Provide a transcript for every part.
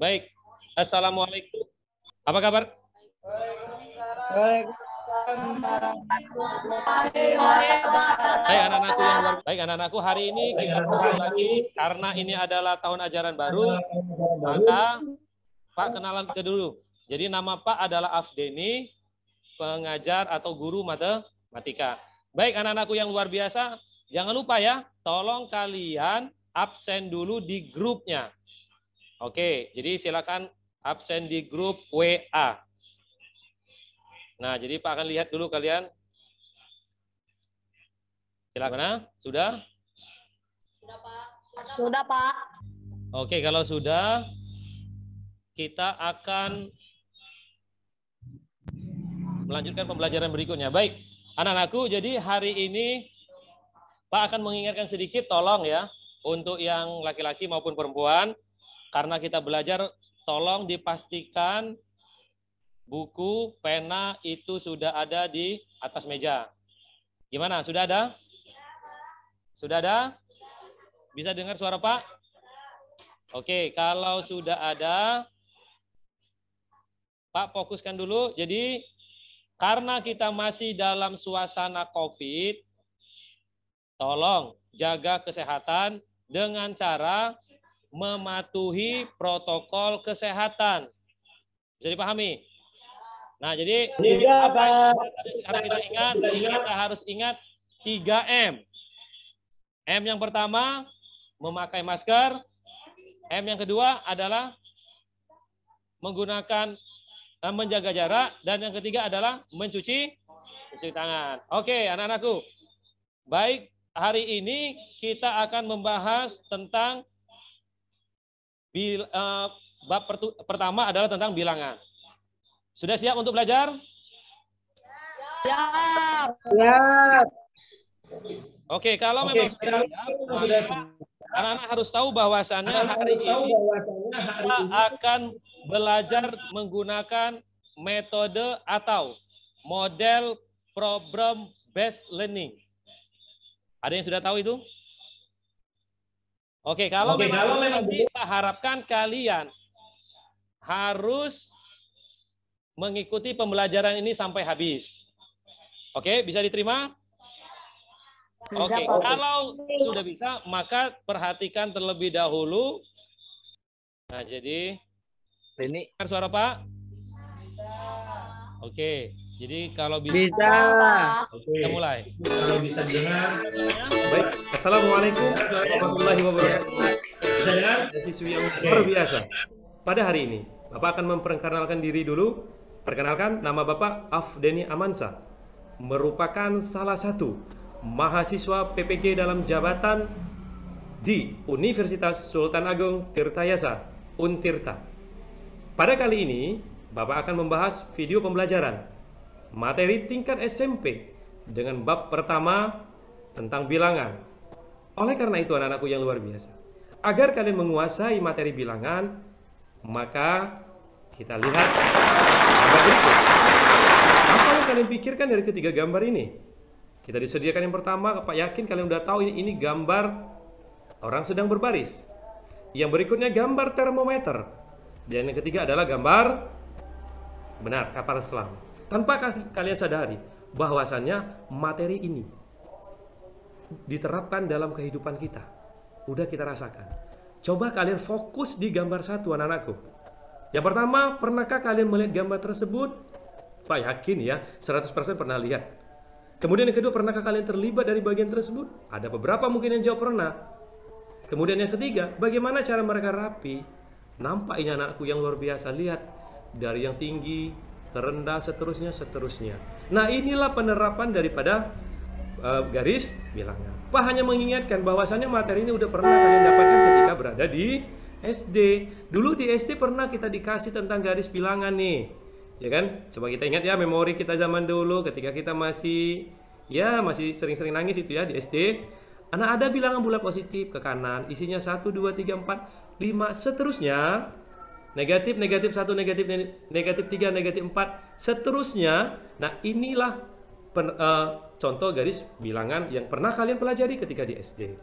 Baik. Assalamualaikum. Apa kabar? Baik anak-anakku, hari ini kita kumpul lagi karena ini adalah tahun ajaran baru. Maka Pak kenalan ke dulu. Jadi nama Pak adalah Afdeni, pengajar atau guru matematika. Baik anak-anakku yang luar biasa, jangan lupa ya, tolong kalian absen dulu di grupnya. Oke, jadi silakan absen di grup WA. Nah, jadi Pak akan lihat dulu kalian. Silakan. Sudah? Sudah, Pak. Sudah, Pak. Oke, kalau sudah, kita akan melanjutkan pembelajaran berikutnya. Baik, anak-anakku, jadi hari ini Pak akan mengingatkan sedikit, tolong ya, untuk yang laki-laki maupun perempuan, karena kita belajar, tolong dipastikan buku, pena itu sudah ada di atas meja. Gimana? Sudah ada? Sudah ada? Bisa dengar suara Pak? Oke, kalau sudah ada, Pak fokuskan dulu. Jadi, karena kita masih dalam suasana COVID, tolong jaga kesehatan dengan cara mematuhi protokol kesehatan. Bisa dipahami? Nah, jadi kita harus ingat 3M. M yang pertama, memakai masker. M yang kedua adalah menggunakan menjaga jarak. Dan yang ketiga adalah mencuci tangan. Oke, anak-anakku. Baik, hari ini kita akan membahas tentang bab pertama adalah tentang bilangan. Sudah siap untuk belajar? Siap. Siap. Oke, kalau memang sudah siap, anak-anak harus tahu bahwasannya hari ini kita akan belajar menggunakan metode atau model problem based learning. Ada yang sudah tahu itu? Oke, kalau memang kita harapkan kalian harus mengikuti pembelajaran ini sampai habis. Oke, bisa diterima? Oke, kalau sudah bisa, maka perhatikan terlebih dahulu. Nah, jadi ini suara Pak? Oke, jadi kalau bisa. Oke, kita mulai. Kalau bisa dengar. Baik, Assalamualaikum warahmatullahi wabarakatuh. Bisa dengar? Siswi yang luar biasa. Pada hari ini, Bapak akan memperkenalkan diri dulu. Perkenalkan, nama Bapak Afdeni Amansa, merupakan salah satu mahasiswa PPG dalam jabatan di Universitas Sultan Agung Tirtayasa, Untirta. Pada kali ini, Bapak akan membahas video pembelajaran materi tingkat SMP dengan bab pertama tentang bilangan. Oleh karena itu, anak-anakku yang luar biasa, agar kalian menguasai materi bilangan, maka kita lihat gambar berikut. Apa yang kalian pikirkan dari ketiga gambar ini? Kita disediakan yang pertama, Pak yakin kalian udah tahu ini gambar orang sedang berbaris. Yang berikutnya gambar termometer. Dan yang ketiga adalah gambar, benar, kapal selam. Tanpa kalian sadari bahwasannya materi ini diterapkan dalam kehidupan kita. Udah kita rasakan. Coba kalian fokus di gambar satu, anak-anakku. Yang pertama, pernahkah kalian melihat gambar tersebut? Pak yakin ya, 100% pernah lihat. Kemudian yang kedua, pernahkah kalian terlibat dari bagian tersebut? Ada beberapa mungkin yang jawab pernah. Kemudian yang ketiga, bagaimana cara mereka rapi? Nampak ini anakku yang luar biasa. Lihat, dari yang tinggi, ke rendah, seterusnya. Nah, inilah penerapan daripada garis bilangan. Pak hanya mengingatkan bahwasannya materi ini udah pernah kalian dapatkan ketika berada di SD. Dulu di SD pernah kita dikasih tentang garis bilangan nih, ya kan? Coba kita ingat ya memori kita zaman dulu ketika kita masih sering-sering nangis itu ya di SD. Ada bilangan bulat positif ke kanan, isinya 1, 2, 3, 4, 5, seterusnya. Negatif, negatif 1, negatif 3, negatif 4, seterusnya. Nah, inilah contoh garis bilangan yang pernah kalian pelajari ketika di SD.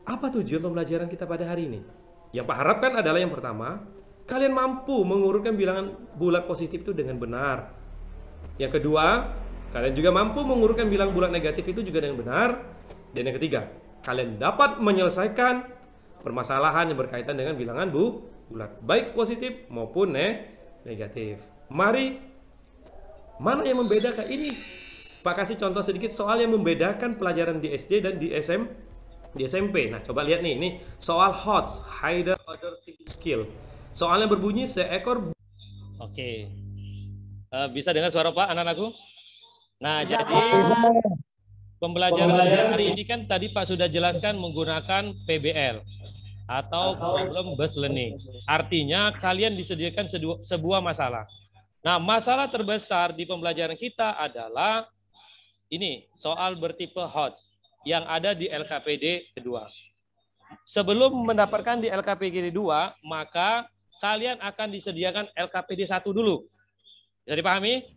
Apa tujuan pembelajaran kita pada hari ini? Yang Pak harapkan adalah yang pertama, kalian mampu mengurutkan bilangan bulat positif itu dengan benar. Yang kedua, kalian juga mampu mengurutkan bilangan bulat negatif itu juga dengan benar. Dan yang ketiga, kalian dapat menyelesaikan permasalahan yang berkaitan dengan bilangan bulat, baik positif maupun negatif. Mari, mana yang membedakan ini? Pak kasih contoh sedikit soal yang membedakan pelajaran di SD dan di SMP. Nah, coba lihat nih, ini soal HOTS, Higher Order Thinking Skill. Soalnya berbunyi seekor. Oke. Bisa dengar suara Pak, anak-anakku? Nah, Bisa, jadi Pak. pembelajaran hari ini kan tadi Pak sudah jelaskan menggunakan PBL atau Problem Based Learning. Artinya kalian disediakan sebuah masalah. Nah, masalah terbesar di pembelajaran kita adalah ini, soal bertipe HOTS yang ada di LKPD kedua. Sebelum mendapatkan di LKPD 2, maka kalian akan disediakan LKPD 1 dulu. Bisa dipahami?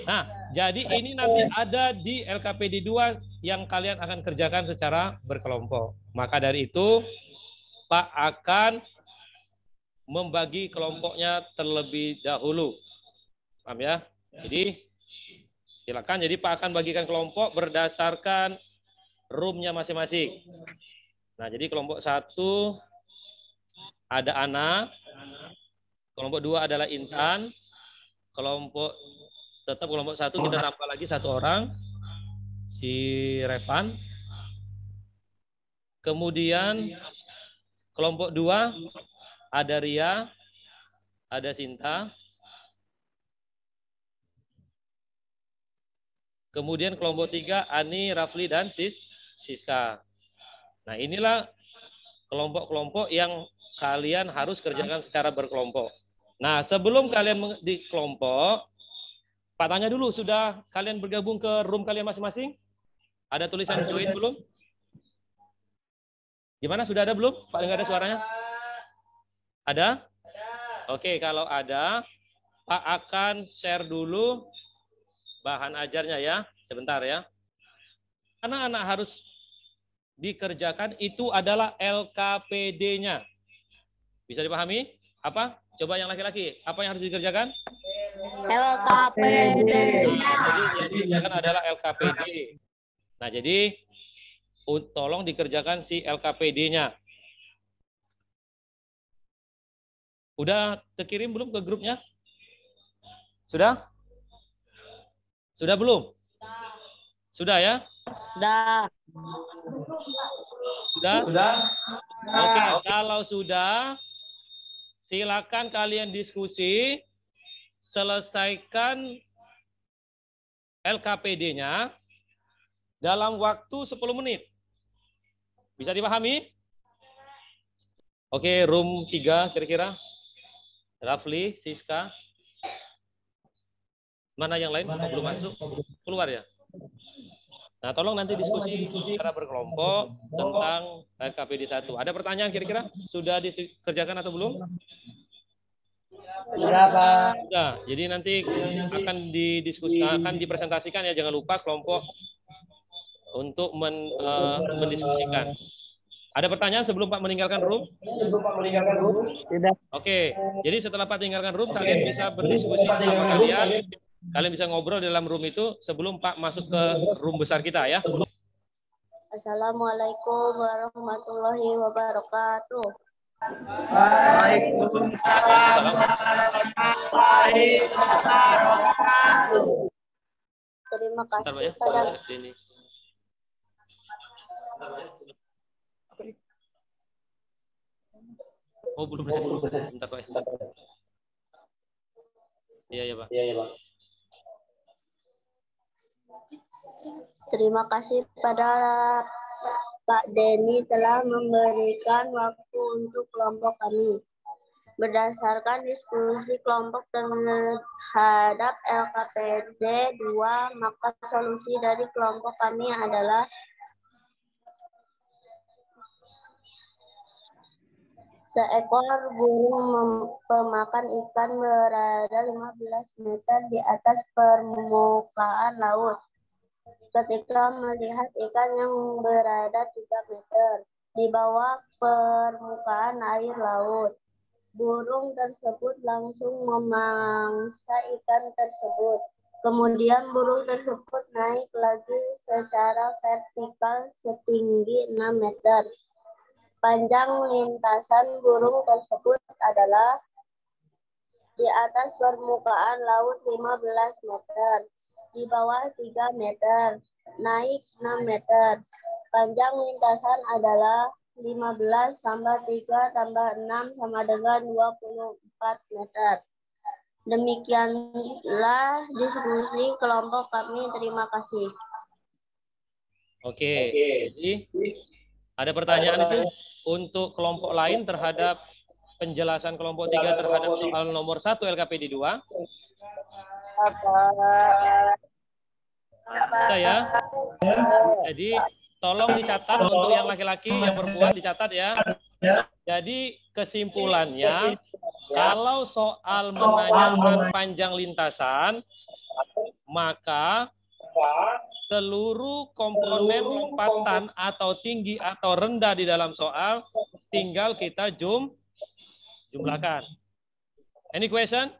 Nah, jadi ini nanti ada di LKPD 2 yang kalian akan kerjakan secara berkelompok. Maka dari itu, Pak akan membagi kelompoknya terlebih dahulu. Paham ya? Jadi, silakan. Jadi Pak akan bagikan kelompok berdasarkan roomnya masing-masing. Nah, jadi kelompok 1 ada Ana, kelompok 2 adalah Intan, kelompok 1 kita tambah lagi 1 orang, si Revan. Kemudian kelompok 2 ada Ria, ada Sinta. Kemudian kelompok 3 Ani, Rafli, dan Siska. Nah, inilah kelompok-kelompok yang kalian harus kerjakan secara berkelompok. Nah, sebelum kalian di kelompok, Pak tanya dulu, sudah kalian bergabung ke room kalian masing-masing? Ada tulisan join belum? Gimana, sudah ada belum? Pak, dengar ada suaranya? Ada? Oke, kalau ada, Pak akan share dulu bahan ajarnya ya, sebentar ya. Anak-anak harus dikerjakan itu adalah LKPD-nya. Bisa dipahami? Apa? Coba yang laki-laki, apa yang harus dikerjakan? LKPD. Nah, jadi yang dikerjakan adalah LKPD. Nah, jadi tolong dikerjakan si LKPD-nya. Udah terkirim belum ke grupnya? Sudah? Sudah belum? Sudah ya? Sudah. Sudah? Sudah. Oke, kalau sudah, silakan kalian diskusi, selesaikan LKPD-nya dalam waktu 10 menit. Bisa dipahami? Oke, room 3 kira-kira. Rafli, Siska. Mana yang lain? Belum masuk? Keluar ya? Nah, tolong nanti diskusi secara berkelompok tentang LKPD 1. Ada pertanyaan kira-kira? Sudah dikerjakan atau belum? Sudah, Pak. Sudah. Jadi nanti akan didiskusikan, akan dipresentasikan ya. Jangan lupa kelompok untuk mendiskusikan. Ada pertanyaan sebelum Pak meninggalkan room? Tidak. Oke. Jadi setelah Pak tinggalkan room, kalian bisa berdiskusi sama kalian. Kalian bisa ngobrol di dalam room itu sebelum Pak masuk ke room besar kita ya. Assalamualaikum warahmatullahi wabarakatuh. Waalaikumsalam warahmatullahi wabarakatuh. Terima Bentar, Pak, kasih ya. pada SD ini. Oh, belum beres. Bentar, Pak. Iya, ya, Pak. Terima kasih pada Pak Denny telah memberikan waktu untuk kelompok kami. Berdasarkan diskusi kelompok terhadap LKPD 2, maka solusi dari kelompok kami adalah seekor burung pemakan ikan berada 15 meter di atas permukaan laut. Ketika melihat ikan yang berada 3 meter di bawah permukaan air laut, burung tersebut langsung memangsa ikan tersebut. Kemudian burung tersebut naik lagi secara vertikal setinggi 6 meter. Panjang lintasan burung tersebut adalah di atas permukaan laut 15 meter, di bawah 3 meter, naik 6 meter. Panjang lintasan adalah 15 tambah 3 tambah 6 sama dengan 24 meter. Demikianlah diskusi kelompok kami. Terima kasih. Oke. Jadi ada pertanyaan itu untuk kelompok lain terhadap penjelasan kelompok 3 terhadap soal nomor 1 LKPD 2? Bisa ya? Jadi tolong dicatat untuk yang laki-laki, yang perempuan dicatat ya. Jadi kesimpulannya, kalau soal menanyakan panjang lintasan, maka seluruh komponen lompatan atau tinggi atau rendah di dalam soal tinggal kita jumlahkan. Any question?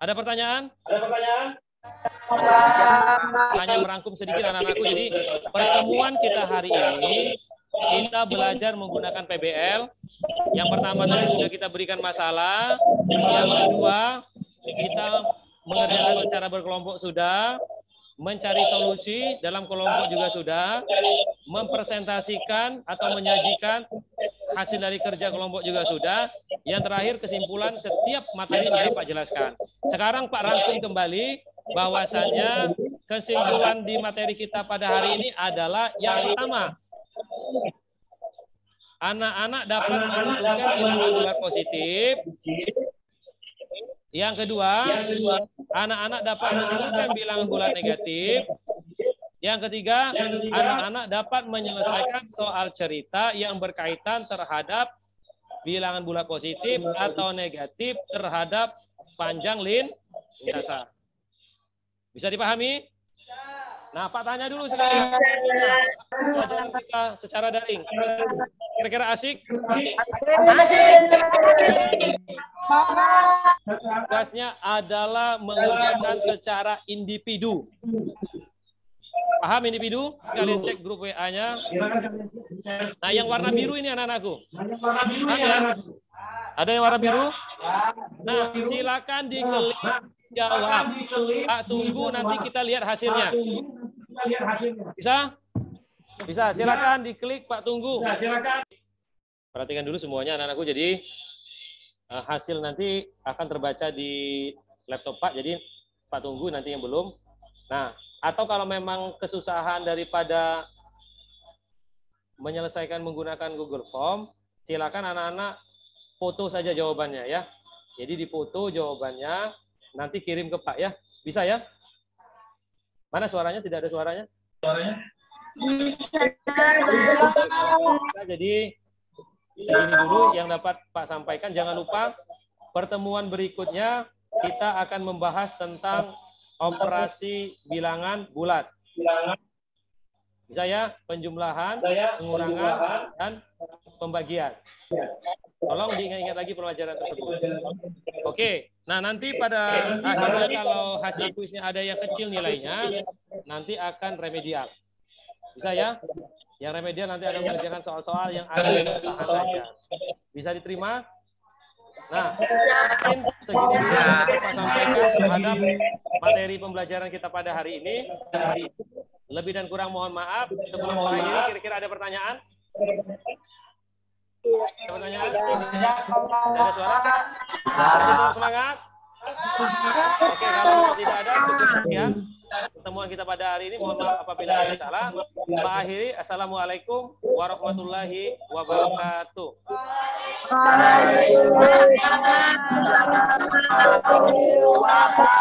Ada pertanyaan? Hanya merangkum sedikit anak-anakku. Jadi pertemuan kita hari ini kita belajar menggunakan PBL. Yang pertama tadi sudah kita berikan masalah. Yang kedua kita mengerjakan secara berkelompok sudah. Mencari solusi dalam kelompok juga sudah. Mempresentasikan atau menyajikan hasil dari kerja kelompok juga sudah. Yang terakhir kesimpulan setiap materi yang Pak jelaskan. Sekarang Pak rangkum kembali bahwasannya kesimpulan di materi kita pada hari ini adalah yang pertama, anak-anak dapat menentukan bilangan bulat positif. Yang kedua, anak-anak dapat menentukan bilangan bulat negatif. Yang ketiga, anak-anak dapat menyelesaikan soal cerita yang berkaitan terhadap bilangan bulat positif atau negatif terhadap panjang lintasan. Bisa dipahami? Nah, Pak tanya dulu sekarang. Pelajaran kita secara daring. Kira-kira asik? Tugasnya adalah mengerjakan secara individu. Paham individu? Kalian cek grup WA-nya. Nah, yang warna biru ini anak-anakku. Ada yang warna biru? Nah, silakan diklik jawab. Pak tunggu nanti kita lihat hasilnya. Bisa? Bisa. Silakan diklik Pak tunggu. Perhatikan dulu semuanya anak-anakku. Jadi hasil nanti akan terbaca di laptop Pak. Jadi Pak tunggu nanti yang belum. Nah, atau kalau memang kesusahan daripada menyelesaikan menggunakan Google Form, silakan anak-anak foto saja jawabannya ya. Jadi difoto jawabannya, nanti kirim ke Pak ya. Bisa ya? Mana suaranya? Tidak ada suaranya? Jadi segini dulu yang dapat Pak sampaikan. Jangan lupa pertemuan berikutnya kita akan membahas tentang operasi bilangan bulat. Bisa ya? Penjumlahan, pengurangan, dan pembagian. Tolong diingat-ingat lagi pelajaran tersebut. Oke, nah nanti pada akhirnya kalau hasil kuisnya ada yang kecil nilainya, nanti akan remedial. Bisa ya? Yang remedial nanti akan mengerjakan soal-soal yang ada di tahan saja. Bisa diterima? Nah, mungkin segitu yang Pak sampaikan terhadap materi pembelajaran kita pada hari ini. Lebih dan kurang mohon maaf. Sebelum mengakhiri, kira-kira ada pertanyaan? Ada pertanyaan? Ada suara? Tetap semangat? Oke, kalau tidak ada, cukup sekian pertemuan kita pada hari ini. Mohon maaf apabila ada salah. Pak akhiri, Assalamualaikum warahmatullahi wabarakatuh. Waalaikumsalam warahmatullahi wabarakatuh.